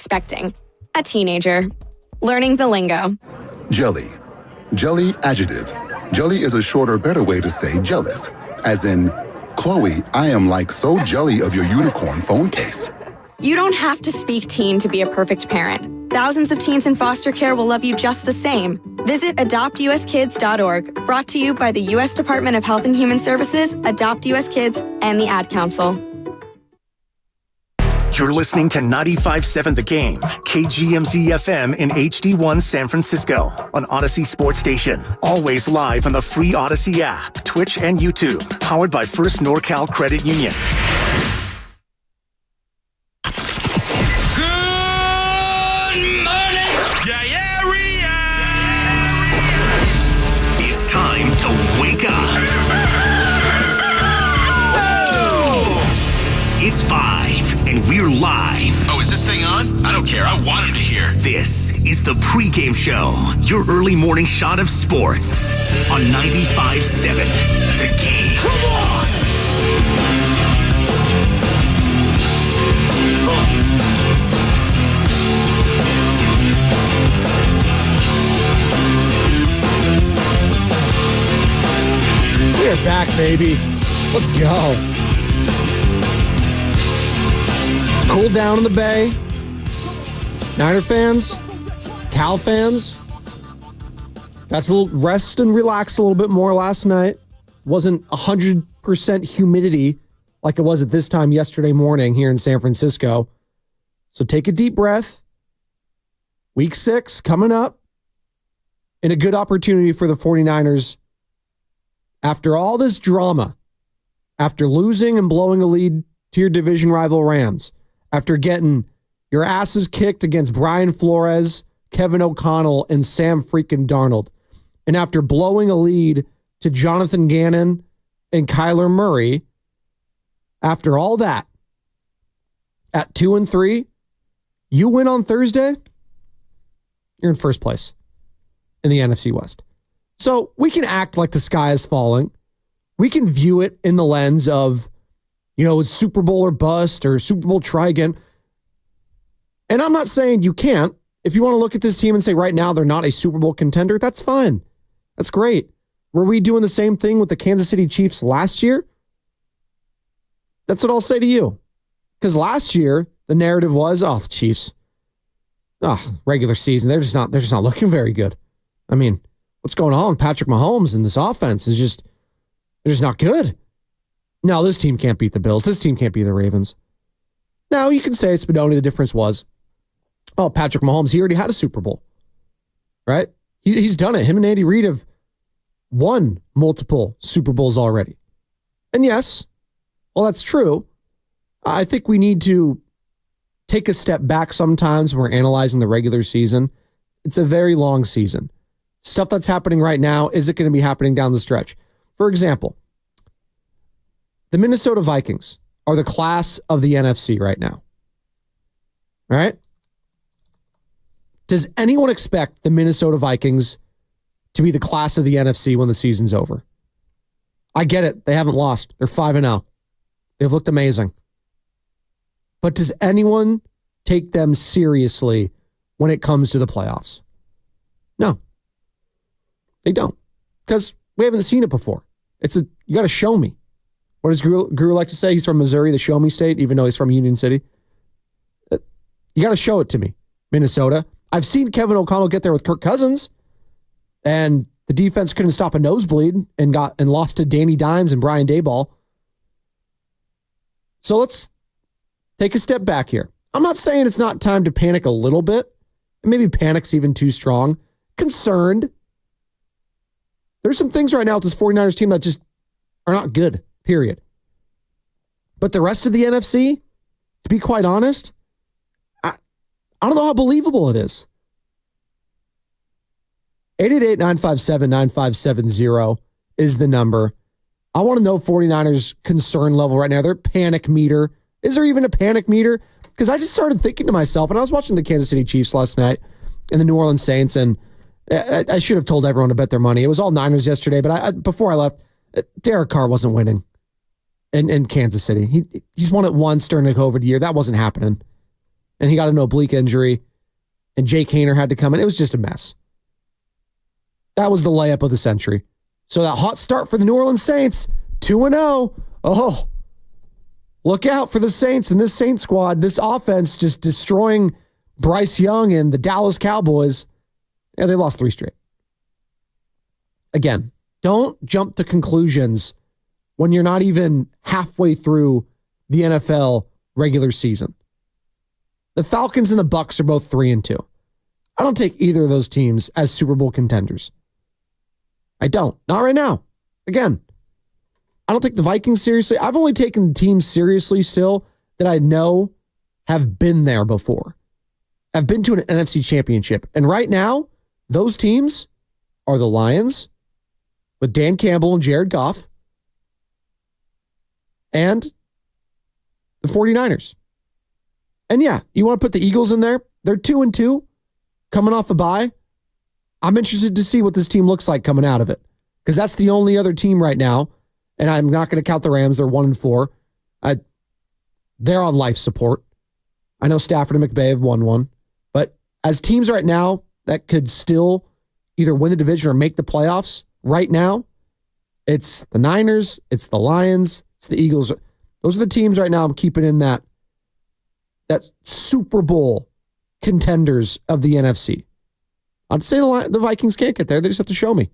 expecting. A teenager. Learning the lingo. Jelly. Jelly adjective. Jelly is a shorter, better way to say jealous. As in, Chloe, I am like so jelly of your unicorn phone case. You don't have to speak teen to be a perfect parent. Thousands of teens in foster care will love you just the same. Visit adoptuskids.org, brought to you by the U.S. Department of Health and Human Services, Adopt U.S. Kids, and the Ad Council. You're listening to 95.7 The Game, KGMZ-FM in HD1 San Francisco on Odyssey Sports Station. Always live on the free Odyssey app, Twitch, and YouTube. Powered by First NorCal Credit Union. Good morning, Area! It's time to wake up. It's 5, and we're live. Oh, is this thing on? I don't care. I want him to hear. This is the Pregame Show, your early morning shot of sports on 95.7 The Game. Come on! We're back, baby. Let's go. Cool down in the Bay. Niner fans, Cal fans, got to rest and relax a little bit more last night. Wasn't 100% humidity like it was at this time yesterday morning here in San Francisco. So take a deep breath. Week 6 coming up. And a good opportunity for the 49ers. After all this drama, after losing and blowing a lead to your division rival Rams, after getting your asses kicked against Brian Flores, Kevin O'Connell, and Sam freaking Darnold, and after blowing a lead to Jonathan Gannon and Kyler Murray, after all that, at 2-3, you win on Thursday, you're in first place in the NFC West. So we can act like the sky is falling. We can view it in the lens of, it's Super Bowl or bust or Super Bowl try again. And I'm not saying you can't. If you want to look at this team and say right now they're not a Super Bowl contender, that's fine. That's great. Were we doing the same thing with the Kansas City Chiefs last year? That's what I'll say to you. Because last year, the narrative was, the Chiefs, regular season, they're just not looking very good. I mean, what's going on? Patrick Mahomes and this offense is they're just not good. No, this team can't beat the Bills. This team can't beat the Ravens. Now, you can say, Spadoni, the difference was, Patrick Mahomes, he already had a Super Bowl, right? He's done it. Him and Andy Reid have won multiple Super Bowls already. And yes, well, that's true. I think we need to take a step back sometimes when we're analyzing the regular season. It's a very long season. Stuff that's happening right now isn't going to be happening down the stretch. For example, the Minnesota Vikings are the class of the NFC right now. All right? Does anyone expect the Minnesota Vikings to be the class of the NFC when the season's over? I get it. They haven't lost. They're 5-0. They've looked amazing. But does anyone take them seriously when it comes to the playoffs? No. They don't. Because we haven't seen it before. You got to show me. What does Guru like to say? He's from Missouri, the show me state, even though he's from Union City. You got to show it to me, Minnesota. I've seen Kevin O'Connell get there with Kirk Cousins, and the defense couldn't stop a nosebleed and lost to Danny Dimes and Brian Daboll. So let's take a step back here. I'm not saying it's not time to panic a little bit. Maybe panic's even too strong. Concerned. There's some things right now with this 49ers team that just are not good, period. But the rest of the NFC, to be quite honest, I don't know how believable it is. 888-957-9570 is the number. I want to know 49ers concern level right now, their panic meter. Is there even a panic meter? Because I just started thinking to myself, and I was watching the Kansas City Chiefs last night and the New Orleans Saints, and I should have told everyone to bet their money. It was all Niners yesterday, but before I left, Derek Carr wasn't winning in Kansas City. He's won it once during the COVID year. That wasn't happening. and he got an oblique injury, and Jake Haener had to come in. It was just a mess. That was the layup of the century. So that hot start for the New Orleans Saints, 2-0. Oh, look out for the Saints and this Saints squad. This offense just destroying Bryce Young and the Dallas Cowboys. Yeah, they lost 3 straight. Again, don't jump to conclusions when you're not even halfway through the NFL regular season. The Falcons and the Bucs are both 3-2. I don't take either of those teams as Super Bowl contenders. I don't. Not right now. Again, I don't take the Vikings seriously. I've only taken teams seriously still that I know have been there before. I've been to an NFC championship. And right now, those teams are the Lions with Dan Campbell and Jared Goff and the 49ers. And yeah, you want to put the Eagles in there? They're 2-2, coming off a bye. I'm interested to see what this team looks like coming out of it, because that's the only other team right now, and I'm not going to count the Rams. They're 1-4. They're on life support. I know Stafford and McVay have won one, but as teams right now that could still either win the division or make the playoffs right now, it's the Niners, it's the Lions, it's the Eagles. Those are the teams right now I'm keeping in that Super Bowl contenders of the NFC. I'd say the Vikings can't get there. They just have to show me.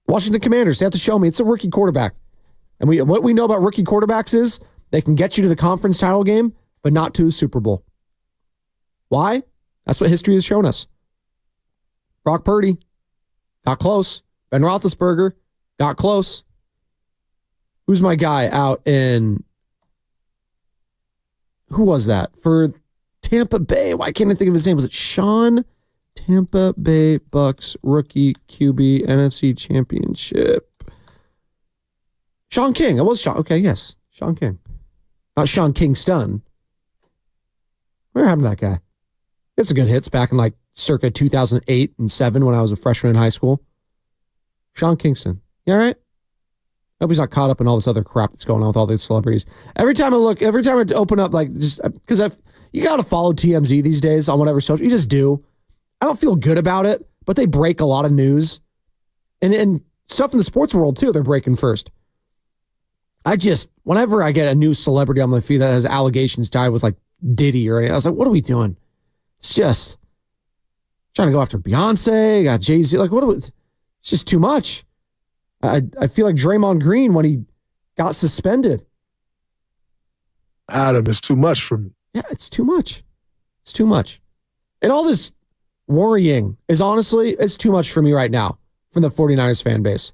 Washington Commanders, they have to show me. It's a rookie quarterback. And what we know about rookie quarterbacks is they can get you to the conference title game, but not to a Super Bowl. Why? That's what history has shown us. Brock Purdy got close. Ben Roethlisberger got close. Who's my guy out in... Who was that? For Tampa Bay. Why can't I think of his name? Was it Sean? Tampa Bay Bucks rookie QB NFC Championship. Sean King. It was Sean. Okay, yes. Sean King. Not Sean Kingston. Where happened to that guy? He had some good hits back in like circa 2008 and 7 when I was a freshman in high school. Sean Kingston. You all right? I hope he's not caught up in all this other crap that's going on with all these celebrities. Every time I open up, like, just because you got to follow TMZ these days on whatever social, you just do. I don't feel good about it, but they break a lot of news. And stuff in the sports world, too, they're breaking first. Whenever I get a new celebrity on my feed that has allegations tied with, like, Diddy or anything, I was like, what are we doing? It's just trying to go after Beyonce, got Jay-Z. Like, it's just too much. I feel like Draymond Green when he got suspended. Adam, it's too much for me. Yeah, it's too much. It's too much. And all this worrying is honestly, it's too much for me right now from the 49ers fan base.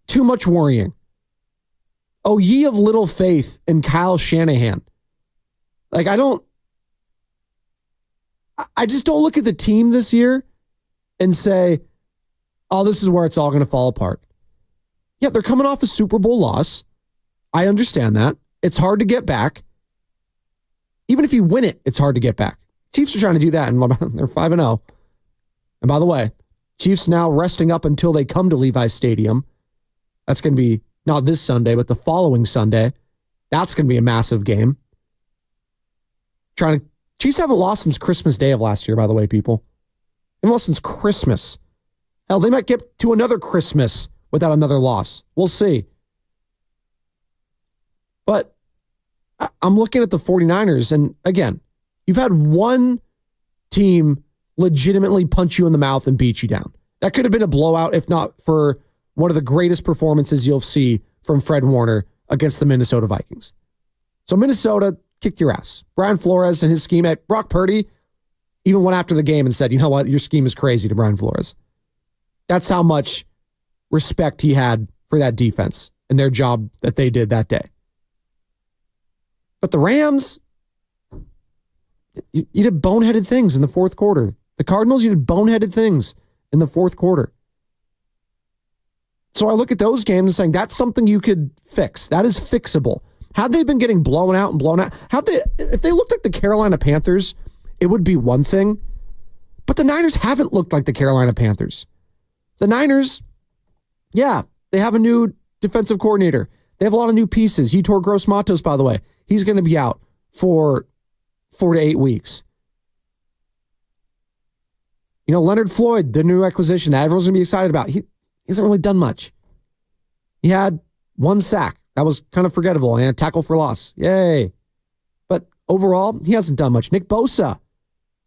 Too much worrying. Oh, ye of little faith in Kyle Shanahan. Like, I just don't look at the team this year and say, oh, this is where it's all going to fall apart. Yeah, they're coming off a Super Bowl loss. I understand that. It's hard to get back. Even if you win it, it's hard to get back. Chiefs are trying to do that, and they're 5-0. And by the way, Chiefs now resting up until they come to Levi's Stadium. That's going to be not this Sunday, but the following Sunday. That's going to be a massive game. Chiefs haven't lost since Christmas Day of last year, by the way, people. They've lost since Christmas. Hell, they might get to another Christmas without another loss. We'll see. But I'm looking at the 49ers, and again, you've had one team legitimately punch you in the mouth and beat you down. That could have been a blowout, if not for one of the greatest performances you'll see from Fred Warner against the Minnesota Vikings. So Minnesota kicked your ass. Brian Flores and his scheme at Brock Purdy even went after the game and said, you know what, your scheme is crazy to Brian Flores. That's how much respect he had for that defense and their job that they did that day. But the Rams, you did boneheaded things in the fourth quarter. The Cardinals, you did boneheaded things in the fourth quarter. So I look at those games and saying that's something you could fix. That is fixable. Had they been getting blown out, if they looked like the Carolina Panthers, it would be one thing. But the Niners haven't looked like the Carolina Panthers. The Niners, yeah, they have a new defensive coordinator. They have a lot of new pieces. Yetur Gross-Matos, by the way, he's going to be out for 4 to 8 weeks. Leonard Floyd, the new acquisition that everyone's going to be excited about, he hasn't really done much. He had 1 sack. That was kind of forgettable. And a tackle for loss. Yay. But overall, he hasn't done much. Nick Bosa,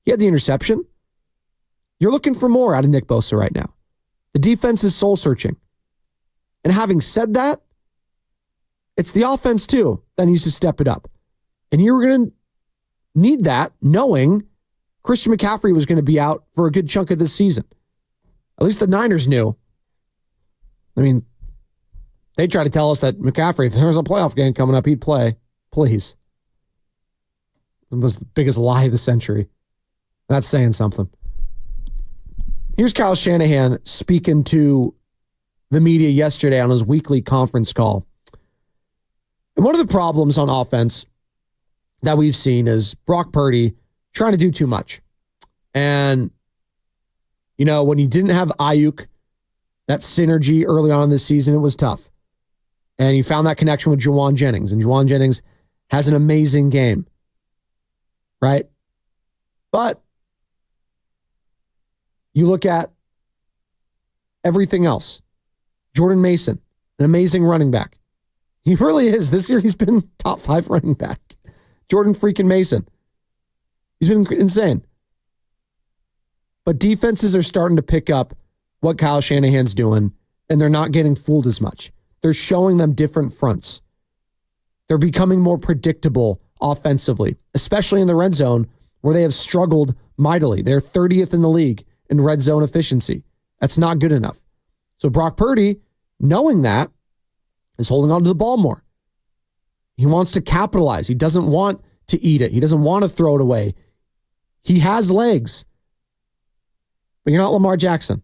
he had the interception. You're looking for more out of Nick Bosa right now. The defense is soul searching. And having said that, it's the offense too that needs to step it up. And you're going to need that knowing Christian McCaffrey was going to be out for a good chunk of this season. At least the Niners knew. I mean, they try to tell us that McCaffrey, if there was a playoff game coming up, he'd play. Please. It was the biggest lie of the century. That's saying something. Here's Kyle Shanahan speaking to the media yesterday on his weekly conference call. And one of the problems on offense that we've seen is Brock Purdy trying to do too much. And, when you didn't have Ayuk, that synergy early on in this season, it was tough. And you found that connection with Juwan Jennings. And Juwan Jennings has an amazing game. Right? But you look at everything else. Jordan Mason, an amazing running back. He really is. This year he's been top 5 running back. Jordan freaking Mason. He's been insane. But defenses are starting to pick up what Kyle Shanahan's doing, and they're not getting fooled as much. They're showing them different fronts. They're becoming more predictable offensively, especially in the red zone where they have struggled mightily. They're 30th in the league in red zone efficiency. That's not good enough. So Brock Purdy, knowing that, is holding on to the ball more. He wants to capitalize. He doesn't want to eat it. He doesn't want to throw it away. He has legs. But you're not Lamar Jackson.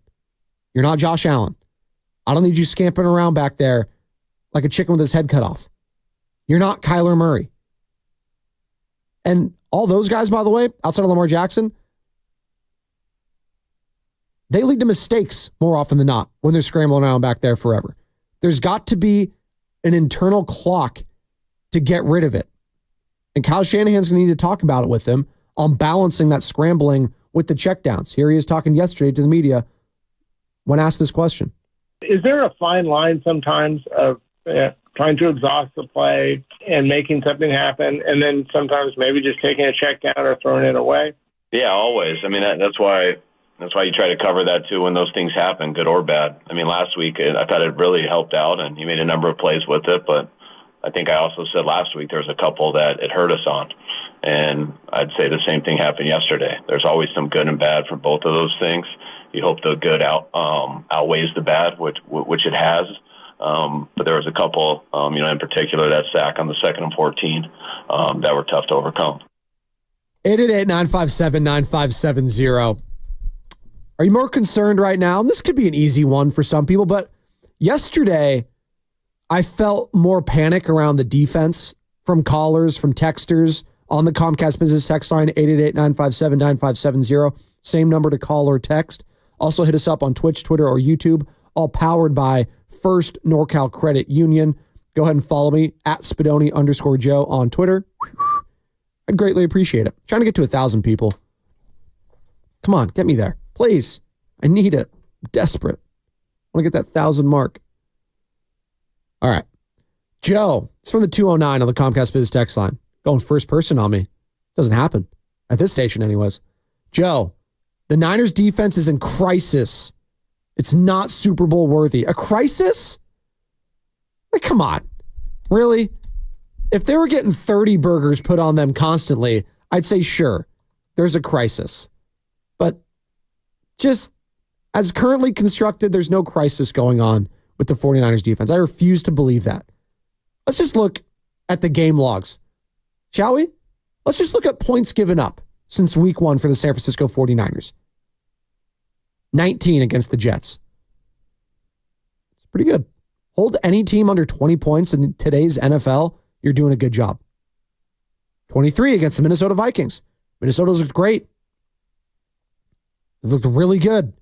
You're not Josh Allen. I don't need you scampering around back there like a chicken with his head cut off. You're not Kyler Murray. And all those guys, by the way, outside of Lamar Jackson, they lead to mistakes more often than not when they're scrambling around back there forever. There's got to be an internal clock to get rid of it. And Kyle Shanahan's going to need to talk about it with him on balancing that scrambling with the checkdowns. Here he is talking yesterday to the media when asked this question. Is there a fine line sometimes of trying to exhaust the play and making something happen, and then sometimes maybe just taking a check down or throwing it away? Yeah, always. I mean, that's why you try to cover that too when those things happen, good or bad. I mean, last week I thought it really helped out, and he made a number of plays with it. But I think I also said last week there was a couple that it hurt us on, and I'd say the same thing happened yesterday. There's always some good and bad for both of those things. You hope the good outweighs the bad, which it has. But there was a couple, in particular, that sack on the 2nd and 14 that were tough to overcome. 888-957-9570. Are you more concerned right now? And this could be an easy one for some people, but yesterday I felt more panic around the defense from callers, from texters on the Comcast Business text line, 888-957-9570. Same number to call or text. Also hit us up on Twitch, Twitter, or YouTube, all powered by First NorCal Credit Union. Go ahead and follow me at Spadoni_Joe on Twitter. I'd greatly appreciate it. Trying to get to 1,000 people. Come on, get me there. Please. I need it. I'm desperate. I want to get that 1,000 mark. All right. Joe, it's from the 209 on the Comcast Biz text line. Going first person on me. Doesn't happen. At this station anyways. Joe, the Niners defense is in crisis. It's not Super Bowl worthy. A crisis? Like, come on. Really? If they were getting 30 burgers put on them constantly, I'd say sure, there's a crisis. But just as currently constructed, there's no crisis going on with the 49ers defense. I refuse to believe that. Let's just look at the game logs, shall we? Let's just look at points given up since week 1 for the San Francisco 49ers. 19 against the Jets. It's pretty good. Hold any team under 20 points in today's NFL, you're doing a good job. 23 against the Minnesota Vikings. Minnesota's looked great. They looked really good.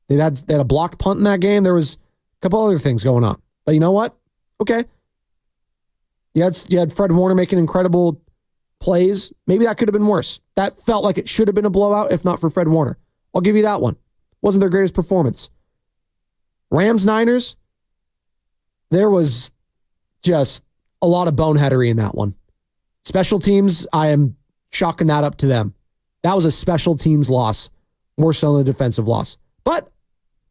They had a blocked punt in that game. There was a couple other things going on. But you know what? Okay. You had Fred Warner make an incredible plays, maybe that could have been worse. That felt like it should have been a blowout, if not for Fred Warner. I'll give you that one. Wasn't their greatest performance. Rams-Niners, there was just a lot of boneheadery in that one. Special teams, I am chalking that up to them. That was a special teams loss, more so than a defensive loss. But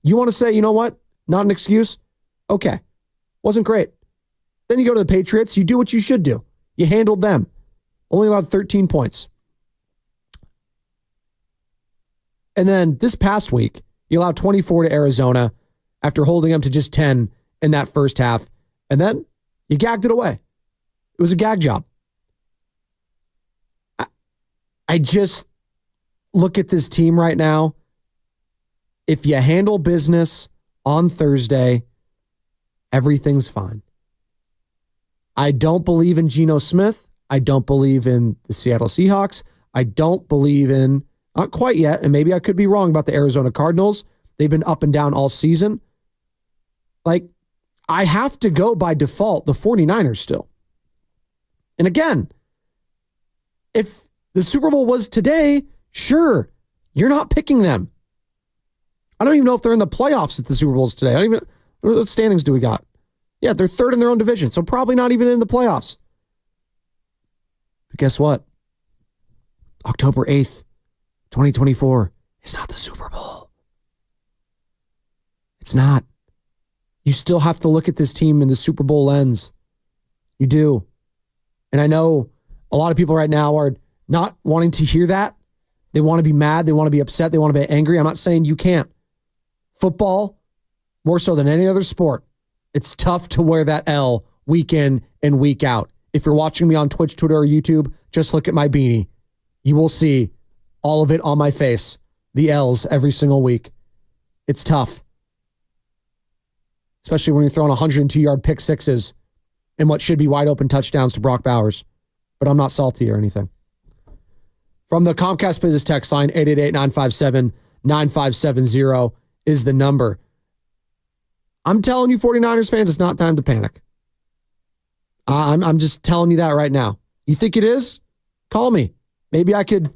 you want to say, you know what? Not an excuse? Okay. Wasn't great. Then you go to the Patriots, you do what you should do. You handled them. Only allowed 13 points. And then this past week, you allowed 24 to Arizona after holding them to just 10 in that first half. And then you gagged it away. It was a gag job. I just look at this team right now. If you handle business on Thursday, everything's fine. I don't believe in Geno Smith. I don't believe in the Seattle Seahawks. I don't believe in, not quite yet, and maybe I could be wrong about the Arizona Cardinals. They've been up and down all season. Like, I have to go by default the 49ers still. And again, if the Super Bowl was today, sure, you're not picking them. I don't even know if they're in the playoffs if the Super Bowl's today. I don't even, what standings do we got? Yeah, they're third in their own division, so probably not even in the playoffs. But guess what? October 8th, 2024 is not the Super Bowl. It's not. You still have to look at this team in the Super Bowl lens. You do. And I know a lot of people right now are not wanting to hear that. They want to be mad. They want to be upset. They want to be angry. I'm not saying you can't. Football, more so than any other sport, it's tough to wear that L week in and week out. If you're watching me on Twitch, Twitter, or YouTube, just look at my beanie. You will see all of it on my face. The L's every single week. It's tough. Especially when you're throwing 102-yard pick sixes and what should be wide open touchdowns to Brock Bowers. But I'm not salty or anything. From the Comcast Business text line, 888-957-9570 is the number. I'm telling you, 49ers fans, it's not time to panic. I'm just telling you that right now. You think it is? Call me. Maybe I could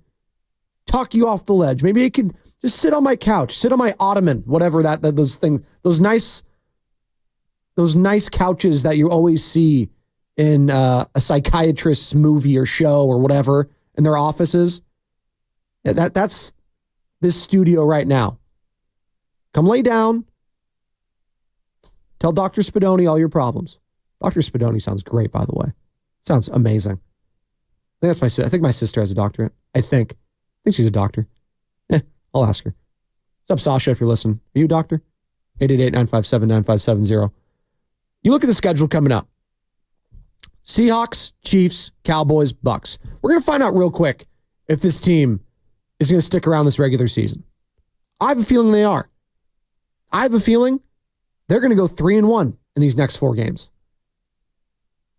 talk you off the ledge. Maybe I could just sit on my couch, sit on my ottoman, whatever those things, those nice couches that you always see in a psychiatrist's movie or show or whatever in their offices. That's this studio right now. Come lay down. Tell Dr. Spadoni all your problems. Dr. Spadoni sounds great, by the way. Sounds amazing. I think my sister has a doctorate. I think she's a doctor. I'll ask her. What's up, Sasha, if you're listening? Are you a doctor? 888-957-9570. You look at the schedule coming up. Seahawks, Chiefs, Cowboys, Bucks. We're going to find out real quick if this team is going to stick around this regular season. I have a feeling they are. I have a feeling they're going to go 3-1 in these next 4 games.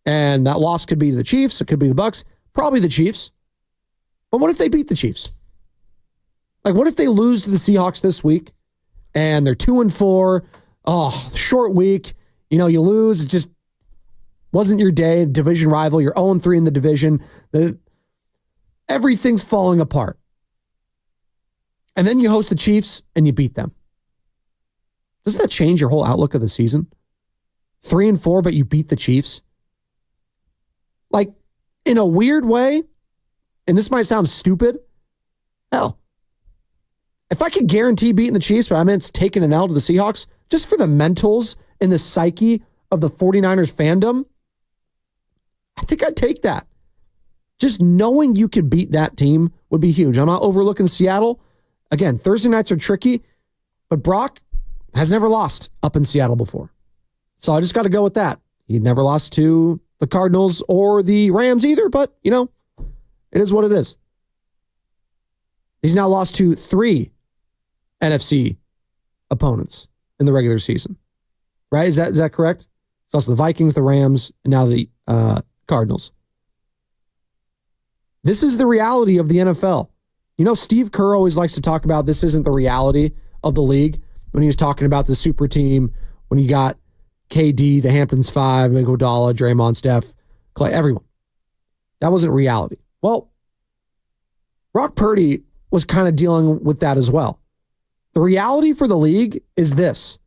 And that loss could be to the Chiefs. It could be the Bucks. Probably the Chiefs. But what if they beat the Chiefs? Like, what if they lose to the Seahawks this week and they're 2-4? Oh, short week. You know, you lose. It just wasn't your day. Division rival. You're 0-3 in the division. Everything's falling apart. And then you host the Chiefs and you beat them. Doesn't that change your whole outlook of the season? 3-4, but you beat the Chiefs. Like, in a weird way, and this might sound stupid, hell, if I could guarantee beating the Chiefs, but I mean it's taking an L to the Seahawks, just for the mentals and the psyche of the 49ers fandom, I think I'd take that. Just knowing you could beat that team would be huge. I'm not overlooking Seattle. Again, Thursday nights are tricky, but Brock has never lost up in Seattle before. So I just got to go with that. He never lost to the Cardinals or the Rams either, but, you know, it is what it is. He's now lost to 3 NFC opponents in the regular season. Right? Is that correct? It's also the Vikings, the Rams, and now the Cardinals. This is the reality of the NFL. You know, Steve Kerr always likes to talk about this isn't the reality of the league when he was talking about the super team, when you got KD, the Hamptons 5, Iguodala, Draymond, Steph, Clay, everyone. That wasn't reality. Well, Brock Purdy was kind of dealing with that as well. The reality for the league is this: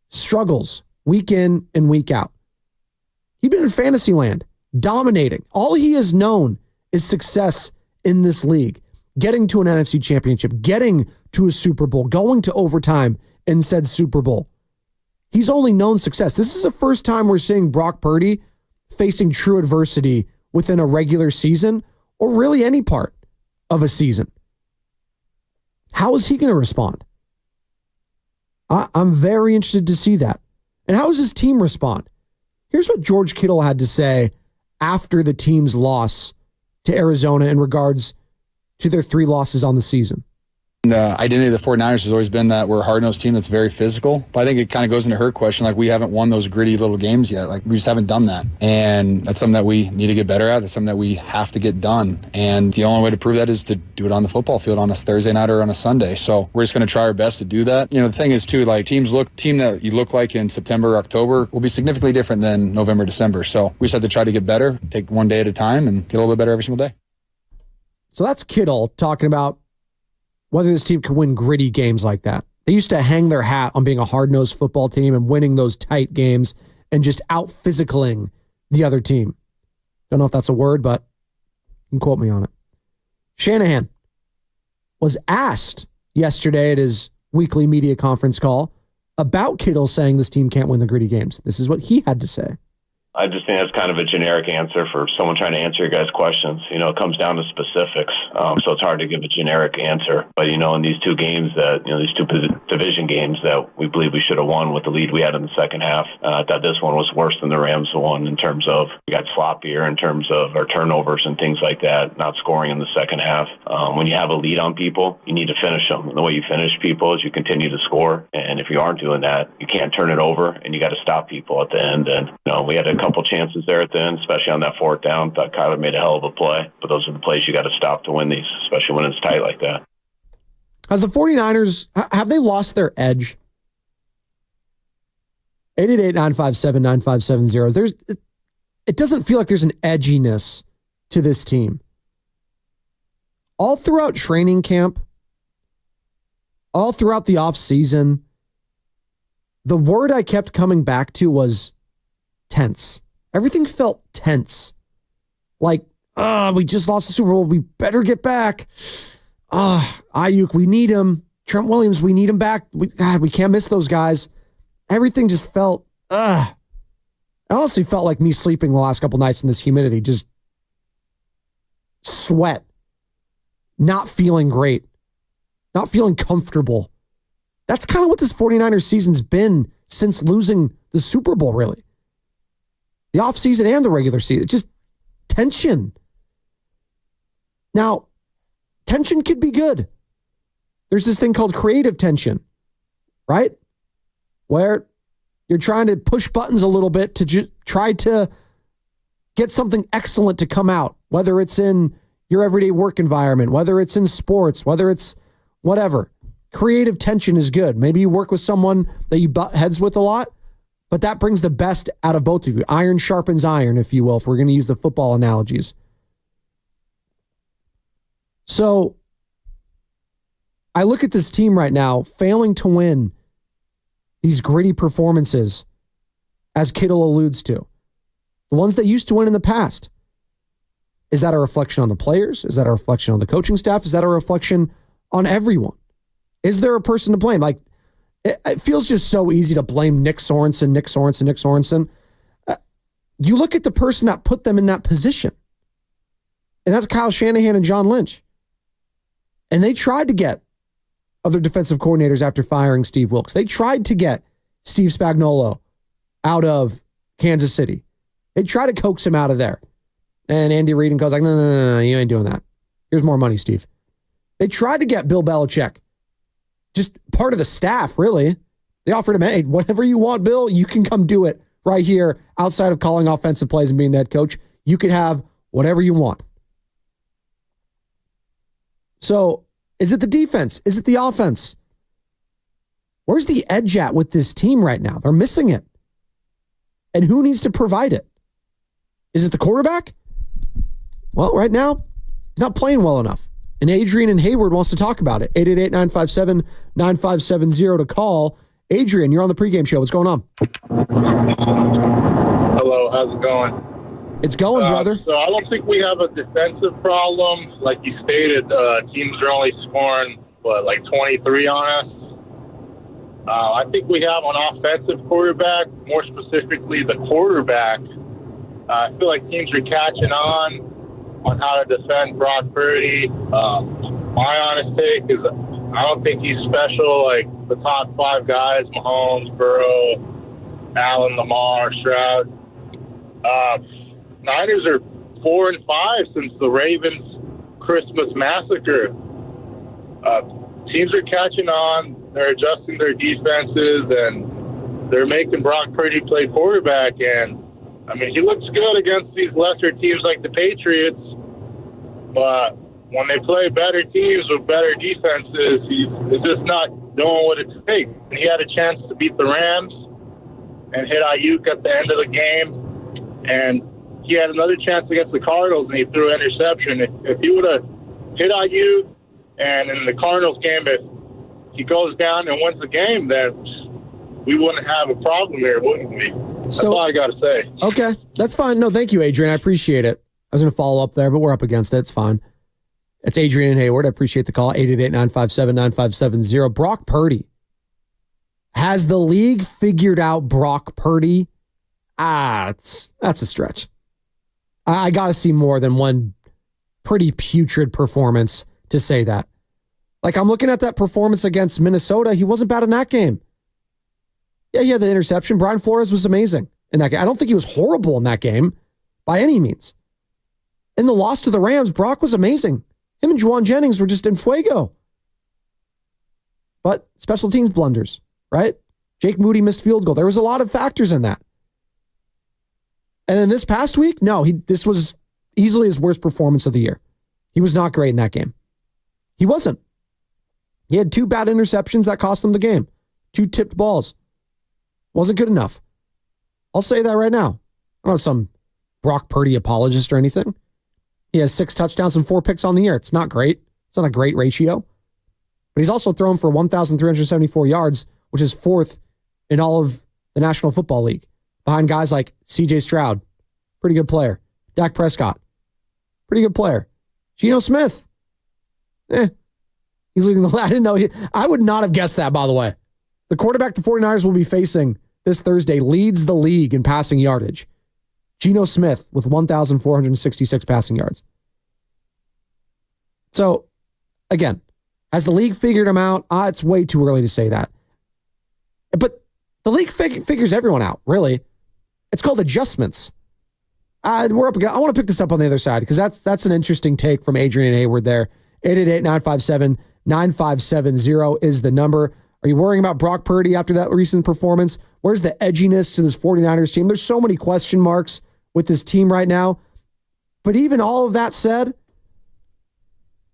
struggles week in and week out. He'd been in fantasy land, dominating. All he has known is success in this league, getting to an NFC championship, getting to a Super Bowl, going to overtime in said Super Bowl. He's only known success. This is the first time we're seeing Brock Purdy facing true adversity within a regular season or really any part of a season. How is he going to respond? I'm very interested to see that. And how does his team respond? Here's what George Kittle had to say after the team's loss to Arizona in regards to their 3 losses on the season. The identity of the 49ers has always been that we're a hard-nosed team that's very physical. But I think it kind of goes into her question, like we haven't won those gritty little games yet. Like we just haven't done that. And that's something that we need to get better at. That's something that we have to get done. And the only way to prove that is to do it on the football field on a Thursday night or on a Sunday. So we're just going to try our best to do that. You know, the thing is too, like team that you look like in September, October will be significantly different than November, December. So we just have to try to get better, take one day at a time and get a little bit better every single day. So that's Kittle talking about whether this team can win gritty games like that. They used to hang their hat on being a hard-nosed football team and winning those tight games and just out-physicaling the other team. Don't know if that's a word, but you can quote me on it. Shanahan was asked yesterday at his weekly media conference call about Kittle saying this team can't win the gritty games. This is what he had to say. I just think that's kind of a generic answer for someone trying to answer your guys' questions. You know, it comes down to specifics, so it's hard to give a generic answer. But, you know, in these 2 games these 2 division games that we believe we should have won with the lead we had in the second half, I thought this one was worse than the Rams one in terms of we got sloppier in terms of our turnovers and things like that, not scoring in the second half. When you have a lead on people, you need to finish them. And the way you finish people is you continue to score. And if you aren't doing that, you can't turn it over, and you got to stop people at the end. And, you know, we had a couple chances there at the end, especially on that 4th down. Thought Kyler made a hell of a play, but those are the plays you got to stop to win these, especially when it's tight like that. Has the 49ers, have they lost their edge? 888-957-9570. It doesn't feel like there's an edginess to this team. All throughout training camp, all throughout the offseason, the word I kept coming back to was tense. Everything felt tense. Like, we just lost the Super Bowl. We better get back. Ayuk, we need him. Trent Williams, we need him back. We can't miss those guys. Everything just felt, I honestly felt like me sleeping the last couple nights in this humidity. Just sweat. Not feeling great. Not feeling comfortable. That's kind of what this 49ers season's been since losing the Super Bowl, really. The offseason and the regular season. Just tension. Now, tension could be good. There's this thing called creative tension, right? Where you're trying to push buttons a little bit to try to get something excellent to come out, whether it's in your everyday work environment, whether it's in sports, whether it's whatever. Creative tension is good. Maybe you work with someone that you butt heads with a lot, but that brings the best out of both of you. Iron sharpens iron, if you will, if we're going to use the football analogies. So I look at this team right now, failing to win these gritty performances, as Kittle alludes to. The ones that used to win in the past. Is that a reflection on the players? Is that a reflection on the coaching staff? Is that a reflection on everyone? Is there a person to blame? Like, it feels just so easy to blame Nick Sorensen. You look at the person that put them in that position, and that's Kyle Shanahan and John Lynch. And they tried to get other defensive coordinators after firing Steve Wilks. They tried to get Steve Spagnuolo out of Kansas City. They tried to coax him out of there. And Andy Reid and goes like, no, you ain't doing that. Here's more money, Steve. They tried to get Bill Belichick, just part of the staff, really. They offered him, hey, whatever you want, Bill, you can come do it right here outside of calling offensive plays and being the head coach. You can have whatever you want. So is it the defense? Is it the offense? Where's the edge at with this team right now? They're missing it. And who needs to provide it? Is it the quarterback? Well, right now, He's not playing well enough. And Adrian in Hayward wants to talk about it. 888-957-9570 to call. Adrian, you're on the pregame show. What's going on? Hello, how's it going? It's going, brother. So I don't think we have a defensive problem. Like you stated, teams are only scoring, 23 on us. I think we have an offensive quarterback, more specifically the quarterback. I feel like teams are catching on how to defend Brock Purdy. My honest take is I don't think he's special like the top 5 guys, Mahomes, Burrow, Allen, Lamar, Stroud. Niners are 4-5 since the Ravens Christmas massacre. Teams are catching on. They're adjusting their defenses, and they're making Brock Purdy play quarterback. And, I mean, he looks good against these lesser teams like the Patriots, but when they play better teams with better defenses, he's just not doing what it takes. And he had a chance to beat the Rams and hit Ayuk at the end of the game, and he had another chance against the Cardinals, and he threw an interception. If he would have hit Ayuk, and in the Cardinals game, if he goes down and wins the game, then we wouldn't have a problem here, wouldn't we? That's all I got to say. Okay, that's fine. No, thank you, Adrian. I appreciate it. I was going to follow up there, but we're up against it. It's fine. It's Adrian and Hayward. I appreciate the call. 888-957-9570. Brock Purdy. Has the league figured out Brock Purdy? That's a stretch. I got to see more than one pretty putrid performance to say that. Like, I'm looking at that performance against Minnesota. He wasn't bad in that game. Yeah, he had the interception. Brian Flores was amazing in that game. I don't think he was horrible in that game by any means. In the loss to the Rams, Brock was amazing. Him and Juwan Jennings were just in fuego. But special teams blunders, right? Jake Moody missed field goal. There was a lot of factors in that. And then this past week, no, this was easily his worst performance of the year. He was not great in that game. He wasn't. He had 2 bad interceptions that cost him the game. 2 tipped balls. Wasn't good enough. I'll say that right now. I'm not some Brock Purdy apologist or anything. He has 6 touchdowns and 4 picks on the year. It's not great. It's not a great ratio. But he's also thrown for 1,374 yards, which is 4th in all of the National Football League, behind guys like C.J. Stroud, pretty good player. Dak Prescott, pretty good player. Geno Smith, he's leading the. I didn't know. I would not have guessed that, by the way. The quarterback the 49ers will be facing this Thursday leads the league in passing yardage. Geno Smith with 1,466 passing yards. So, again, has the league figured him out? It's way too early to say that. But the league figures everyone out, really. It's called adjustments. We're up again. I want to pick this up on the other side because that's an interesting take from Adrian Hayward there. 888-957-9570 is the number. Are you worrying about Brock Purdy after that recent performance? Where's the edginess to this 49ers team? There's so many question marks with this team right now. But even all of that said,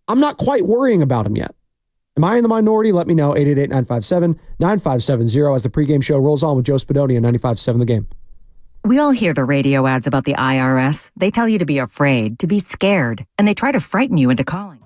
I'm not quite worrying about him yet. Am I in the minority? Let me know. 888-957-9570 as the pregame show rolls on with Joe Spadoni on 95.7 The Game. We all hear the radio ads about the IRS. They tell you to be afraid, to be scared, and they try to frighten you into calling.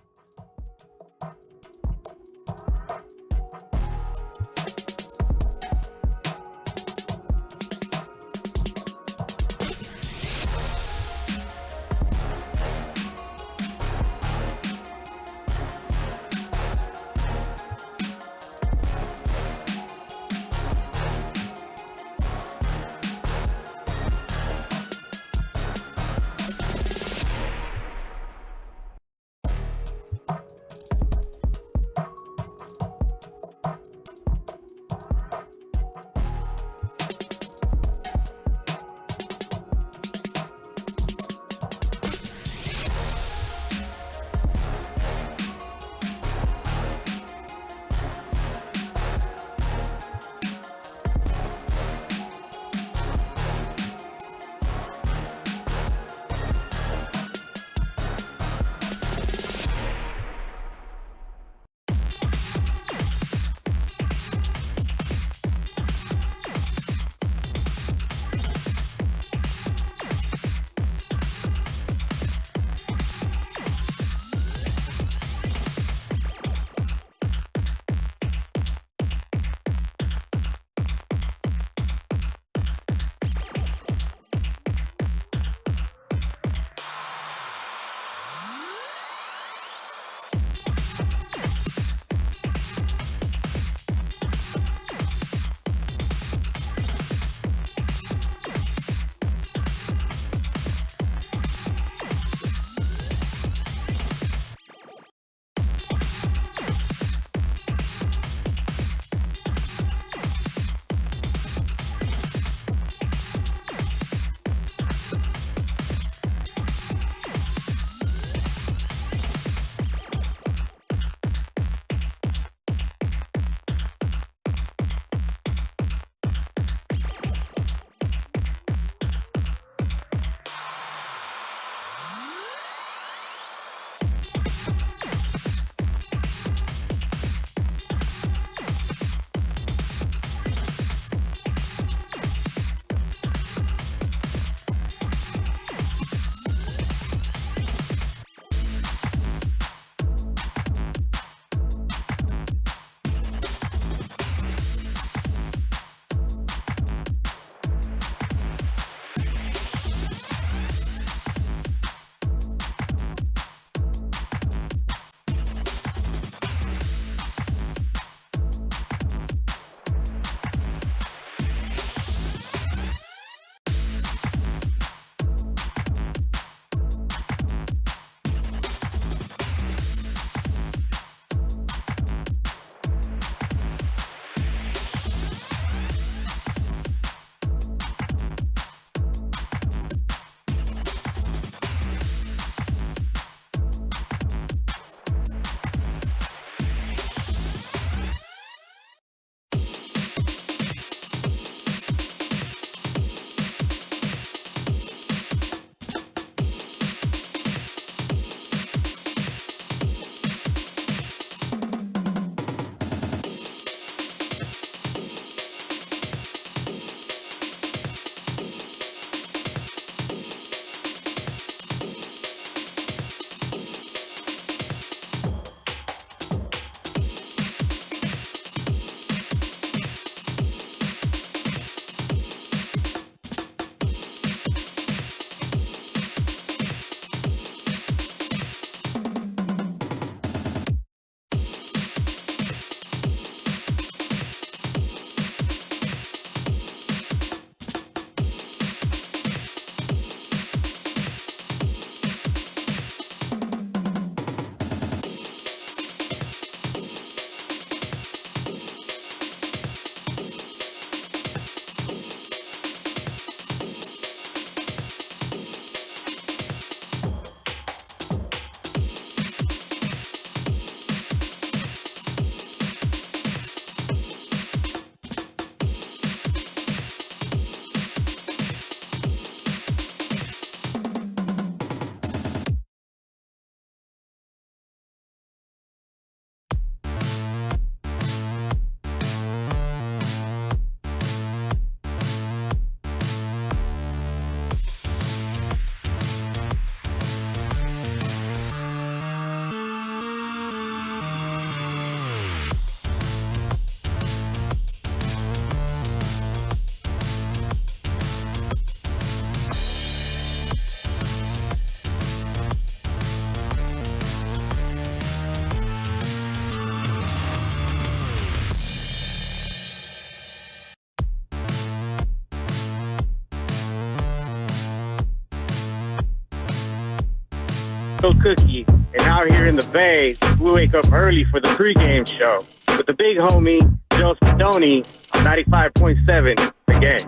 Little Cookie, and out here in the Bay, we wake up early for the pregame show with the big homie, Joe Spadoni, on 95.7 The Game.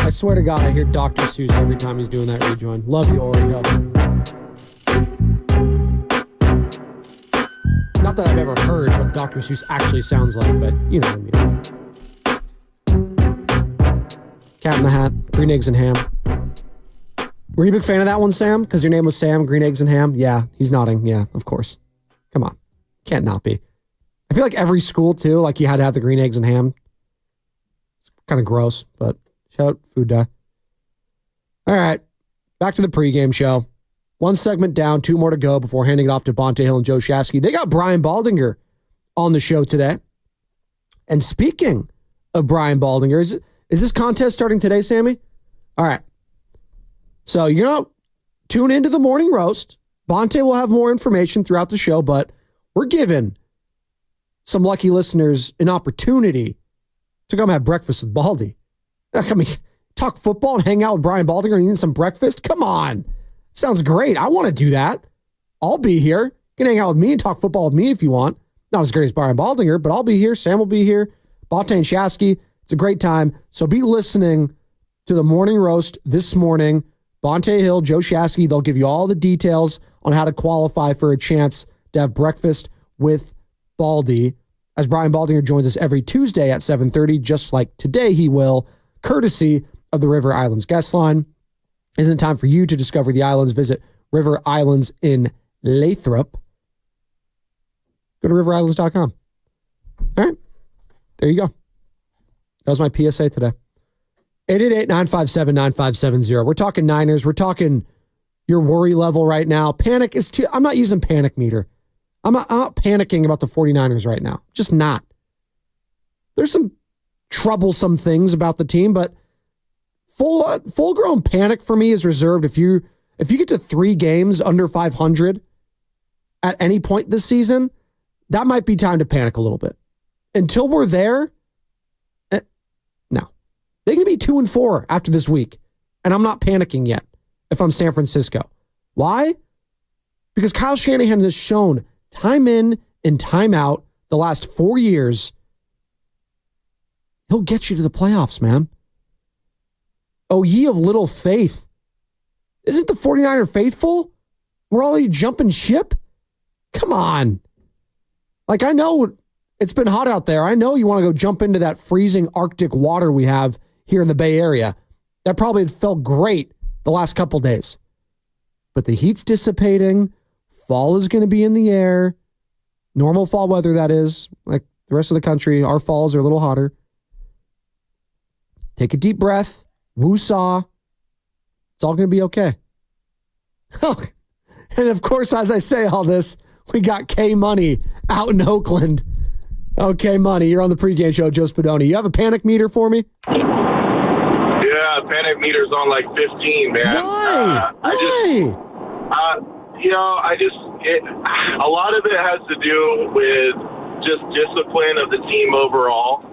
I swear to God, I hear Dr. Seuss every time he's doing that rejoin. Love you, Oreo. Not that I've ever heard what Dr. Seuss actually sounds like, but you know what I mean. Cat in the Hat, Green Eggs and Ham. Were you a big fan of that one, Sam? Because your name was Sam, Green Eggs and Ham? Yeah, he's nodding. Yeah, of course. Come on. Can't not be. I feel like every school, too, like you had to have the Green Eggs and Ham. It's kind of gross, but shout out Food Dye. All right, back to the pregame show. One segment down, 2 more to go before handing it off to Bonte Hill and Joe Shasky. They got Brian Baldinger on the show today. And speaking of Brian Baldinger, is this contest starting today, Sammy? All right. So you're going to tune into the morning roast. Bonte will have more information throughout the show, but we're giving some lucky listeners an opportunity to come have breakfast with Baldy. I mean, talk football and hang out with Brian Baldinger and eating some breakfast? Come on. Sounds great. I want to do that. I'll be here. You can hang out with me and talk football with me if you want. Not as great as Brian Baldinger, but I'll be here. Sam will be here. Bonte and Shasky. It's a great time. So be listening to the morning roast this morning. Bonte Hill, Joe Shasky, they'll give you all the details on how to qualify for a chance to have breakfast with Baldy. As Brian Baldinger joins us every Tuesday at 7:30, just like today he will, courtesy of the River Islands guest line. Isn't it time for you to discover the islands? Visit River Islands in Lathrop. Go to riverislands.com. All right. There you go. That was my PSA today. 888-957-9570. We're talking Niners. We're talking your worry level right now. Panic is too... I'm not using panic meter. I'm not panicking about the 49ers right now. Just not. There's some troublesome things about the team, but full-grown panic for me is reserved if you get to 3 games under 500 at any point this season, that might be time to panic a little bit. Until we're there, no. They can be 2-4 after this week, and I'm not panicking yet if I'm San Francisco. Why? Because Kyle Shanahan has shown time in and time out the last 4 years, he'll get you to the playoffs, man. Oh, ye of little faith. Isn't the 49er faithful? We're all jumping ship? Come on. Like, I know it's been hot out there. I know you want to go jump into that freezing Arctic water we have here in the Bay Area. That probably felt great the last couple days. But the heat's dissipating. Fall is going to be in the air. Normal fall weather, that is. Like the rest of the country, our falls are a little hotter. Take a deep breath. Woo-saw. It's all going to be okay. And of course, as I say all this, we got K-Money out in Oakland. Okay, Money, you're on the pregame show, Joe Spadoni. You have a panic meter for me? Yeah, panic meter's on like 15, man. Why? A lot of it has to do with just discipline of the team overall.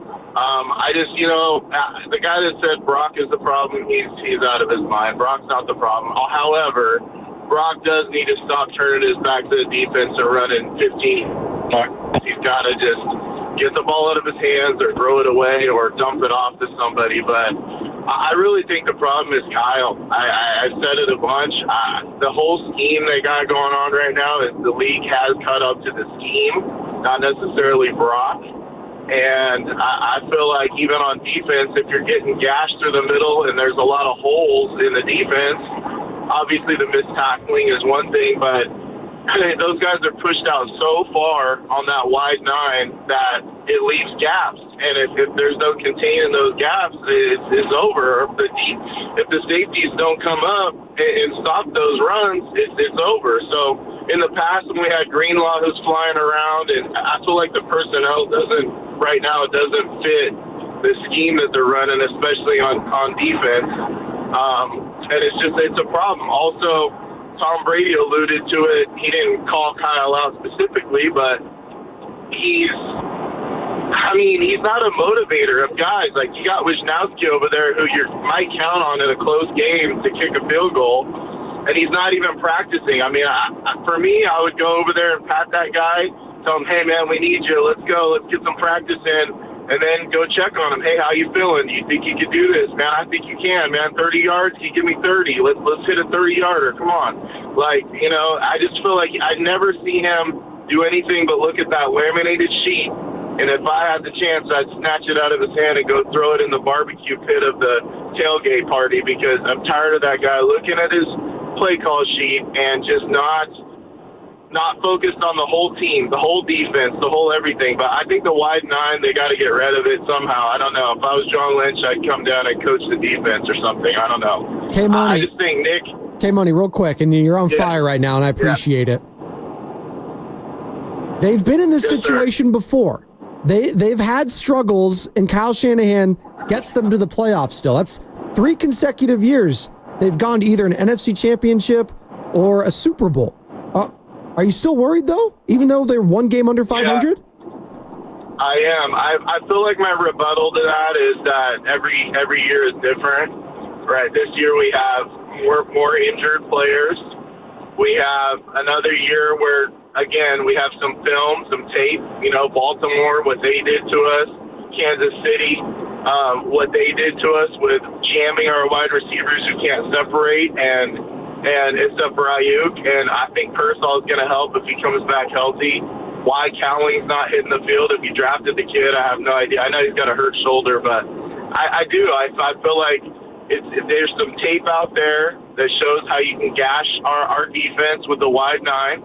The guy that said Brock is the problem, he's out of his mind. Brock's not the problem. However, Brock does need to stop turning his back to the defense and running 15. He's got to just get the ball out of his hands or throw it away or dump it off to somebody. But I really think the problem is Kyle. I've said it a bunch. The whole scheme they got going on right now is the league has caught up to the scheme, not necessarily Brock. And I feel like even on defense, if you're getting gashed through the middle and there's a lot of holes in the defense, obviously the missed tackling is one thing, but those guys are pushed out so far on that wide 9 that it leaves gaps. And if there's no containing those gaps, it's over. If the safeties don't come up and stop those runs, it's over. So in the past when we had Greenlaw who's flying around, and I feel like the personnel doesn't fit the scheme that they're running, especially on defense. And it's a problem. Also, Tom Brady alluded to it. He didn't call Kyle out specifically, but he's not a motivator of guys. Like, you got Wisnowski over there who you might count on in a close game to kick a field goal. and he's not even practicing. I mean, for me, I would go over there and pat that guy, tell him, hey, man, we need you. Let's go. Let's get some practice in, and then go check on him. Hey, how you feeling? Do you think you can do this? Man, I think you can, man. 30 yards? Can you give me 30? Let's hit a 30-yarder. Come on. Like, you know, I just feel like I never see him do anything but look at that laminated sheet. And if I had the chance, I'd snatch it out of his hand and go throw it in the barbecue pit of the tailgate party, because I'm tired of that guy looking at his play call sheet and just not focused on the whole team, the whole defense, the whole everything. But I think the wide nine, they got to get rid of it somehow. I don't know. If I was John Lynch, I'd come down and coach the defense or something. I don't know. I just think, Nick. Money, real quick, and you're on fire right now, and I appreciate it. They've been in this situation before. They've had struggles, and Kyle Shanahan gets them to the playoffs still. That's 3 consecutive years they've gone to either an NFC championship or a Super Bowl. Are you still worried, though, even though they're 1 game under 500? Yeah, I am. I feel like my rebuttal to that is that every year is different. Right, this year we have more injured players. We have another year where, again, we have some film, some tape. You know, Baltimore, what they did to us, Kansas City, what they did to us with jamming our wide receivers who can't separate, and except for Ayuk. And I think Pearsall is going to help if he comes back healthy. Why Cowling's not hitting the field if he drafted the kid, I have no idea. I know he's got a hurt shoulder, but I do. I feel like there's some tape out there that shows how you can gash our defense with the wide nine,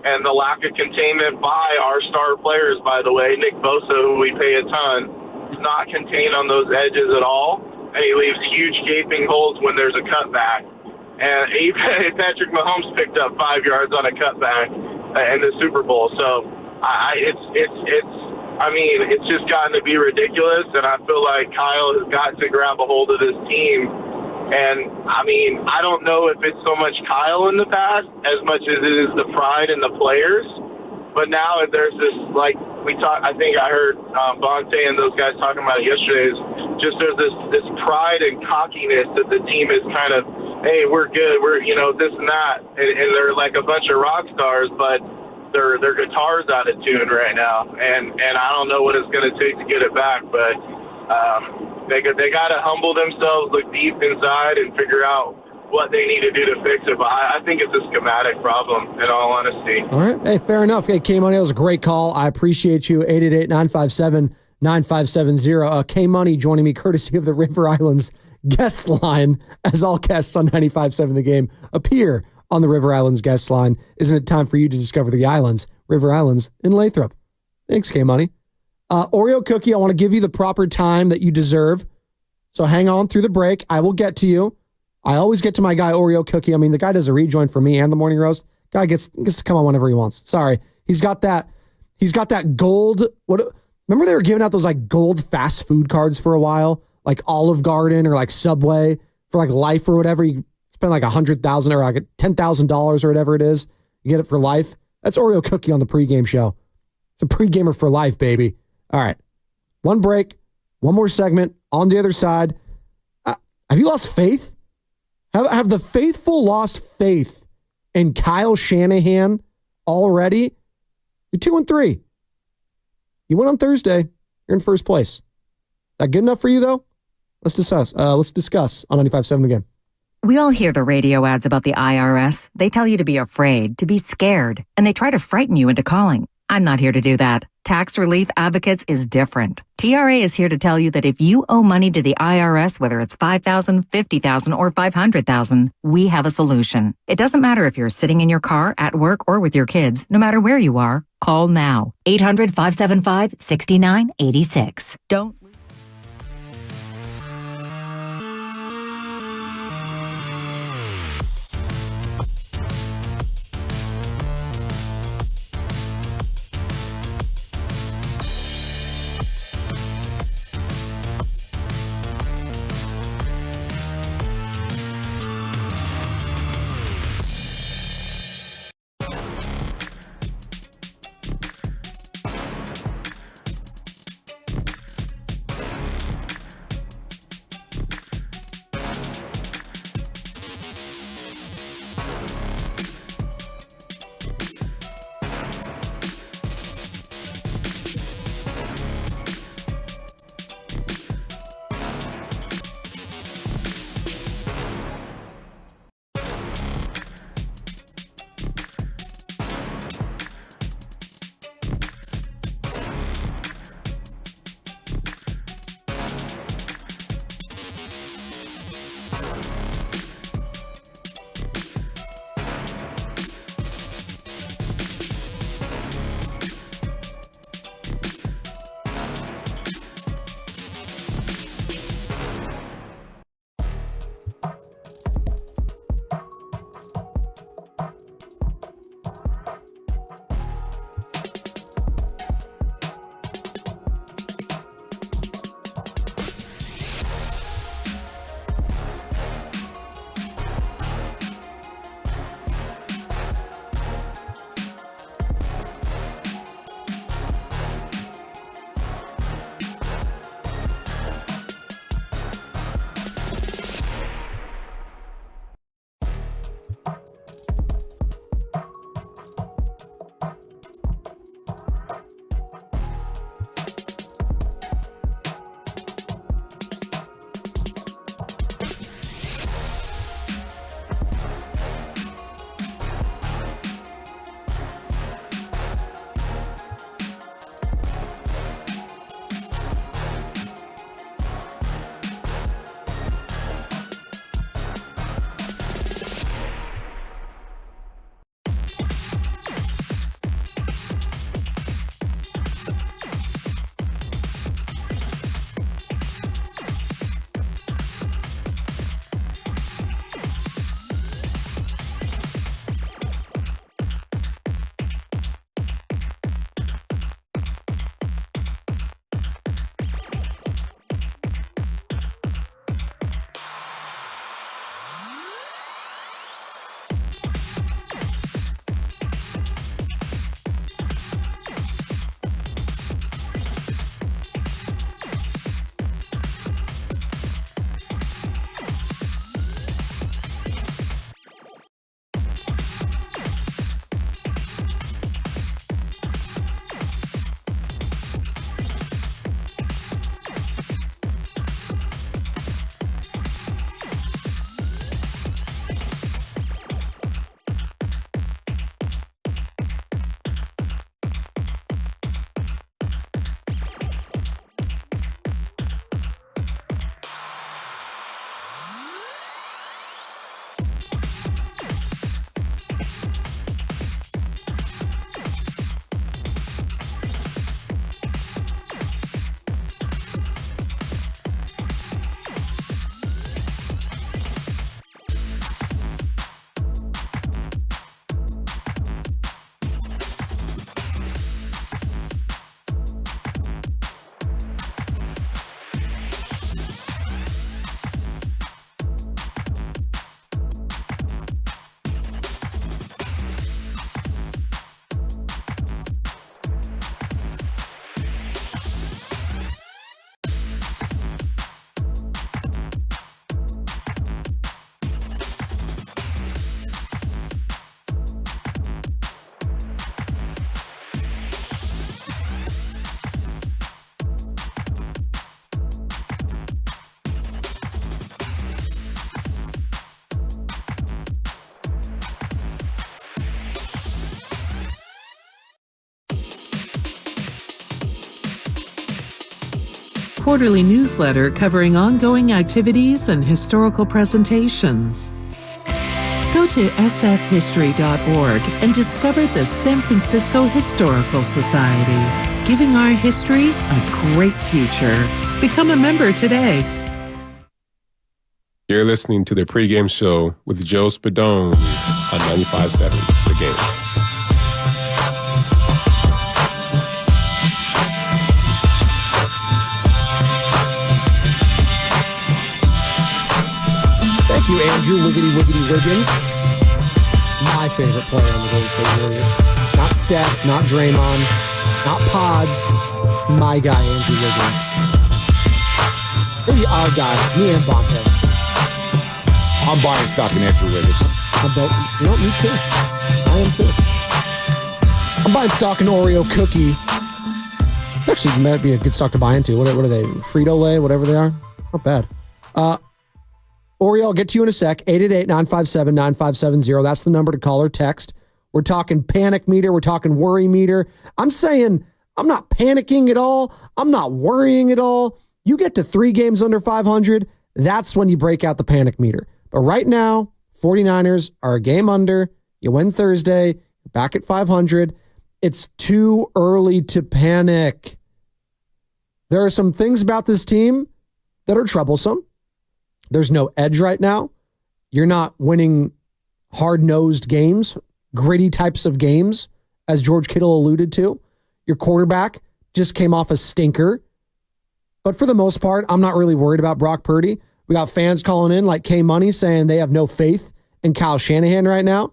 and the lack of containment by our star players, by the way. Nick Bosa, who we pay a ton, is not contained on those edges at all, and he leaves huge gaping holes when there's a cutback. And Patrick Mahomes picked up 5 yards on a cutback in the Super Bowl. So it's just gotten to be ridiculous, and I feel like Kyle has got to grab a hold of this team. And, I mean, I don't know if it's so much Kyle in the past as much as it is the pride in the players. But now there's this, like, I think I heard Bonte and those guys talking about it yesterday, there's this pride and cockiness that the team is kind of, hey, we're good, we're, you know, this and that. And they're like a bunch of rock stars, but their guitar's out of tune right now. And I don't know what it's going to take to get it back, but they got to humble themselves, look deep inside, and figure out what they need to do to fix it. But I think it's a schematic problem, in all honesty. All right. Hey, fair enough. Hey, K-Money, that was a great call. I appreciate you. 888-957-9570. K-Money joining me courtesy of the River Islands guest line, as all guests on 95.7 The Game appear on the River Islands guest line. Isn't it time for you to discover the islands? River Islands in Lathrop. Thanks, K-Money. Oreo cookie, I want to give you the proper time that you deserve. So hang on through the break. I will get to you. I always get to my guy, Oreo cookie. I mean, the guy does a rejoin for me and the morning roast. Guy gets to come on whenever he wants. Sorry. He's got that gold. Remember they were giving out those like gold fast food cards for a while? Like Olive Garden or like Subway for like life or whatever. You spend like $100,000 or like $10,000 or whatever it is. You get it for life. That's Oreo cookie on the pregame show. It's a pregamer for life, baby. All right. One break. One more segment. On the other side. Have you lost faith? Have the faithful lost faith in Kyle Shanahan already? You're 2-3. You went on Thursday. You're in first place. Is that good enough for you, though? Let's discuss on 95.7 The Game. We all hear the radio ads about the IRS. They tell you to be afraid, to be scared, and they try to frighten you into calling. I'm not here to do that. Tax Relief Advocates is different. TRA is here to tell you that if you owe money to the IRS, whether it's $5,000, $50,000, or $500,000, we have a solution. It doesn't matter if you're sitting in your car, at work, or with your kids. No matter where you are, call now. 800-575-6986. Don't. quarterly newsletter covering ongoing activities and historical presentations. Go to sfhistory.org and discover the San Francisco Historical Society, giving our history a great future. Become a member today. You're listening to the pregame show with Joe Spadoni on 95.7 The Game. Thank you, Andrew Wiggity Wiggins. My favorite player on the Golden State Warriors. Not Steph, not Draymond, not Pods. My guy, Andrew Wiggins. Maybe our guy, me and Bonte. I'm buying stock in Andrew Wiggins. Me too. I am too. I'm buying stock in Oreo cookie. It actually might be a good stock to buy into. What are they? Frito-Lay, whatever they are. Not bad. Oreo, I'll get to you in a sec. 888-957-9570. That's the number to call or text. We're talking panic meter. We're talking worry meter. I'm saying I'm not panicking at all. I'm not worrying at all. You get to 3 games under 500, that's when you break out the panic meter. But right now, 49ers are a game under. You win Thursday, back at 500. It's too early to panic. There are some things about this team that are troublesome. There's no edge right now. You're not winning hard-nosed games, gritty types of games, as George Kittle alluded to. Your quarterback just came off a stinker. But for the most part, I'm not really worried about Brock Purdy. We got fans calling in like K Money saying they have no faith in Kyle Shanahan right now.